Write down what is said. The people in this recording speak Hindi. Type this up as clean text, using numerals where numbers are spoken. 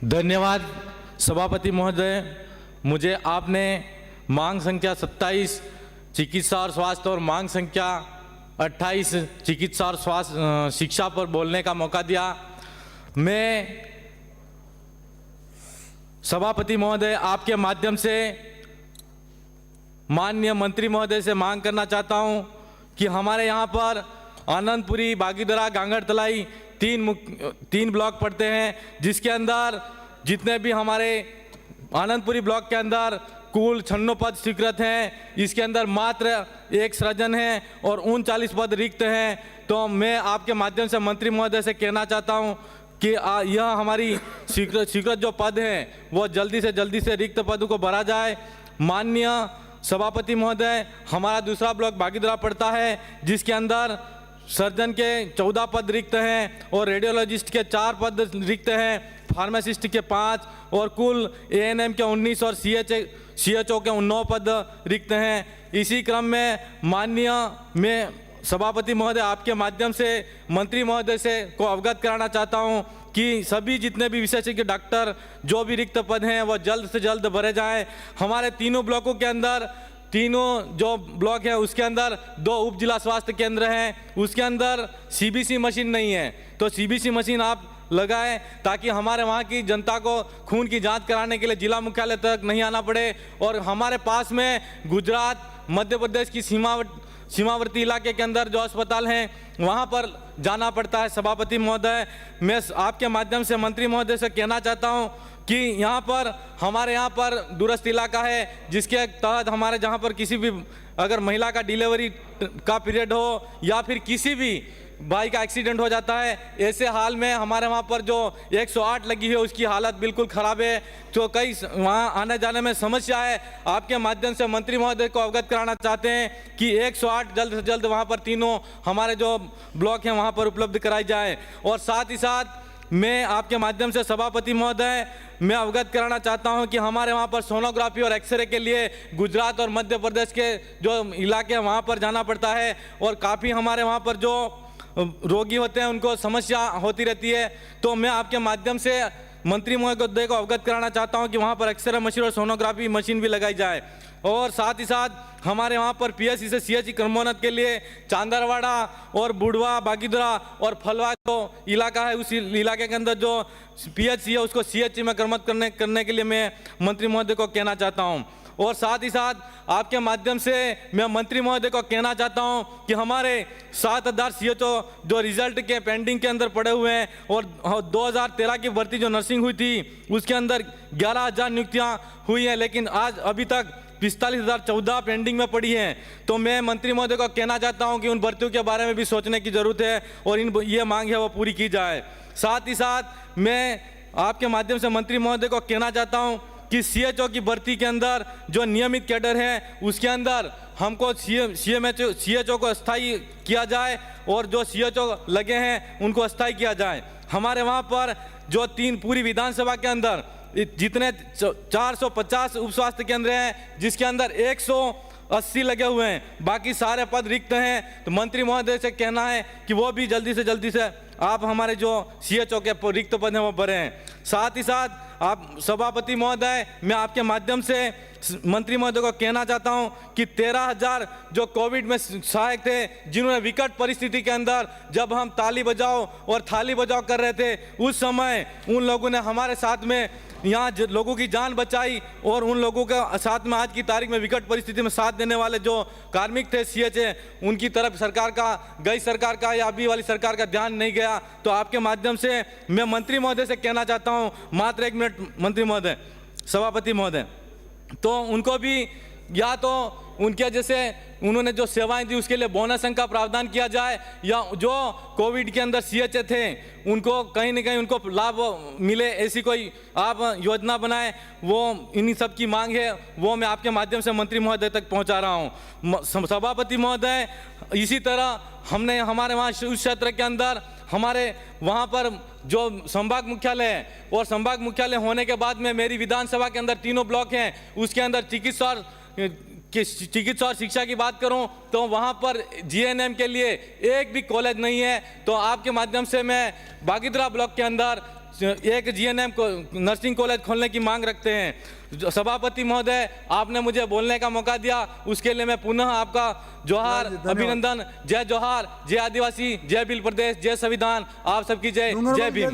धन्यवाद सभापति महोदय। मुझे आपने मांग संख्या 27 चिकित्सा और स्वास्थ्य और मांग संख्या 28 चिकित्सा और स्वास्थ्य शिक्षा पर बोलने का मौका दिया। मैं सभापति महोदय आपके माध्यम से माननीय मंत्री महोदय से मांग करना चाहता हूं कि हमारे यहाँ पर आनंदपुरी, बागीदरा, गांगड़तलाई तीन ब्लॉक पड़ते हैं, जिसके अंदर जितने भी हमारे आनंदपुरी ब्लॉक के अंदर कुल 96 पद स्वीकृत हैं। इसके अंदर मात्र 1 सृजन है और 39 पद रिक्त हैं। तो मैं आपके माध्यम से मंत्री महोदय से कहना चाहता हूं कि यह हमारी स्वीकृत जो पद हैं वो जल्दी से रिक्त पदों को भरा जाए। माननीय सभापति महोदय, हमारा दूसरा ब्लॉक बागीदरा पड़ता है, जिसके अंदर सर्जन के 14 पद रिक्त हैं और रेडियोलॉजिस्ट के 4 पद रिक्त हैं, फार्मासिस्ट के 5 और कुल एएनएम के 19 और सीएचओ के 9 पद रिक्त हैं। इसी क्रम में माननीय मैं सभापति महोदय आपके माध्यम से मंत्री महोदय से को अवगत कराना चाहता हूं कि सभी जितने भी विशेषज्ञ डॉक्टर जो भी रिक्त पद हैं वो जल्द से जल्द भरे जाएं। हमारे तीनों ब्लॉकों के अंदर, तीनों जो ब्लॉक है उसके अंदर 2 उप जिला स्वास्थ्य केंद्र हैं, उसके अंदर सीबीसी मशीन नहीं है। तो सीबीसी मशीन आप लगाएं ताकि हमारे वहाँ की जनता को खून की जांच कराने के लिए जिला मुख्यालय तक नहीं आना पड़े। और हमारे पास में गुजरात, मध्य प्रदेश की सीमावर्ती इलाके के अंदर जो अस्पताल हैं वहाँ पर जाना पड़ता है। सभापति महोदय, मैं आपके माध्यम से मंत्री महोदय से कहना चाहता हूँ कि यहाँ पर हमारे यहाँ पर दूरस्थ इलाका है, जिसके तहत हमारे जहाँ पर किसी भी अगर महिला का डिलीवरी का पीरियड हो या फिर किसी भी भाई का एक्सीडेंट हो जाता है, ऐसे हाल में हमारे वहाँ पर जो 108 लगी है उसकी हालत बिल्कुल ख़राब है। तो कई वहाँ आने जाने में समस्या है। आपके माध्यम से मंत्री महोदय को अवगत कराना चाहते हैं कि 108 जल्द से जल्द वहाँ पर तीनों हमारे जो ब्लॉक हैं वहाँ पर उपलब्ध कराई जाए। और साथ ही साथ मैं आपके माध्यम से सभापति महोदय मैं अवगत कराना चाहता हूं कि हमारे वहां पर सोनोग्राफी और एक्सरे के लिए गुजरात और मध्य प्रदेश के जो इलाके हैं वहां पर जाना पड़ता है और काफ़ी हमारे वहां पर जो रोगी होते हैं उनको समस्या होती रहती है। तो मैं आपके माध्यम से मंत्री महोदय को अवगत कराना चाहता हूं कि वहां पर एक्सरे मशीन और सोनोग्राफी मशीन भी लगाई जाए। और साथ ही साथ हमारे वहाँ पर पीएचसी से सीएचसी क्रमोन्नत के लिए चांदरवाड़ा और बुढ़वा, बागीदरा और फलवा जो इलाका है उस इलाके के अंदर जो पीएचसी है उसको सीएचसी में क्रमोन्नत करने के लिए मैं मंत्री महोदय को कहना चाहता हूँ। और साथ ही साथ आपके माध्यम से मैं मंत्री महोदय को कहना चाहता हूं कि हमारे 7000 सीएचओ जो रिजल्ट के पेंडिंग के अंदर पड़े हुए हैं और 2013 की भर्ती जो नर्सिंग हुई थी उसके अंदर 11000 नियुक्तियां हुई हैं, लेकिन आज अभी तक 45,014 पेंडिंग में पड़ी हैं। तो मैं मंत्री महोदय को कहना चाहता हूं कि उन भर्तियों के बारे में भी सोचने की जरूरत है और ये मांग है वो पूरी की जाए। साथ ही साथ मैं आपके माध्यम से मंत्री महोदय को कहना चाहता हूं कि सीएचओ की भर्ती के अंदर जो नियमित कैडर है उसके अंदर हमको सीएचओ को अस्थायी किया जाए और जो सीएचओ लगे हैं उनको अस्थायी किया जाए। हमारे वहाँ पर जो पूरी विधानसभा के अंदर जितने 450 उप स्वास्थ्य केंद्र हैं जिसके अंदर 180 लगे हुए हैं, बाकी सारे पद रिक्त हैं। तो मंत्री महोदय से कहना है कि वो भी जल्दी से आप हमारे जो सीएचओ के रिक्त पद हैं वो भरे हैं। साथ ही साथ आप सभापति महोदय मैं आपके माध्यम से मंत्री महोदय को कहना चाहता हूं कि 13,000 जो कोविड में सहायक थे जिन्होंने विकट परिस्थिति के अंदर जब हम ताली बजाओ और थाली बजाओ कर रहे थे उस समय उन लोगों ने हमारे साथ में यहाँ लोगों की जान बचाई और उन लोगों के साथ में आज की तारीख में विकट परिस्थिति में साथ देने वाले जो कार्मिक थे सीएचए उनकी तरफ सरकार का, गई सरकार का या अभी वाली सरकार का ध्यान नहीं गया। तो आपके माध्यम से मैं मंत्री महोदय से कहना चाहता हूँ, मात्र 1 मिनट मंत्री महोदय, सभापति महोदय, तो उनको भी या तो उनके जैसे उन्होंने जो सेवाएं दी उसके लिए बोनस अंक का प्रावधान किया जाए या जो कोविड के अंदर सीएचए थे उनको कहीं ना कहीं उनको लाभ मिले, ऐसी कोई आप योजना बनाएं। वो इन्हीं सब की मांग है, वो मैं आपके माध्यम से मंत्री महोदय तक पहुंचा रहा हूं। सभापति महोदय, इसी तरह हमने हमारे वहाँ उस क्षेत्र के अंदर हमारे वहाँ पर जो संभाग मुख्यालय है और संभाग मुख्यालय होने के बाद में मेरी विधानसभा के अंदर 3 ब्लॉक हैं, उसके अंदर चिकित्सा कि चिकित्सा और शिक्षा की बात करूं तो वहां पर जीएनएम के लिए एक भी कॉलेज नहीं है। तो आपके माध्यम से मैं बागीदरा ब्लॉक के अंदर एक जीएनएम को नर्सिंग कॉलेज खोलने की मांग रखते हैं। सभापति महोदय, आपने मुझे बोलने का मौका दिया, उसके लिए मैं पुनः आपका जोहार, अभिनंदन। जय जोहार, जय आदिवासी, जय भील प्रदेश, जय संविधान, आप सबकी जय, जय भीम।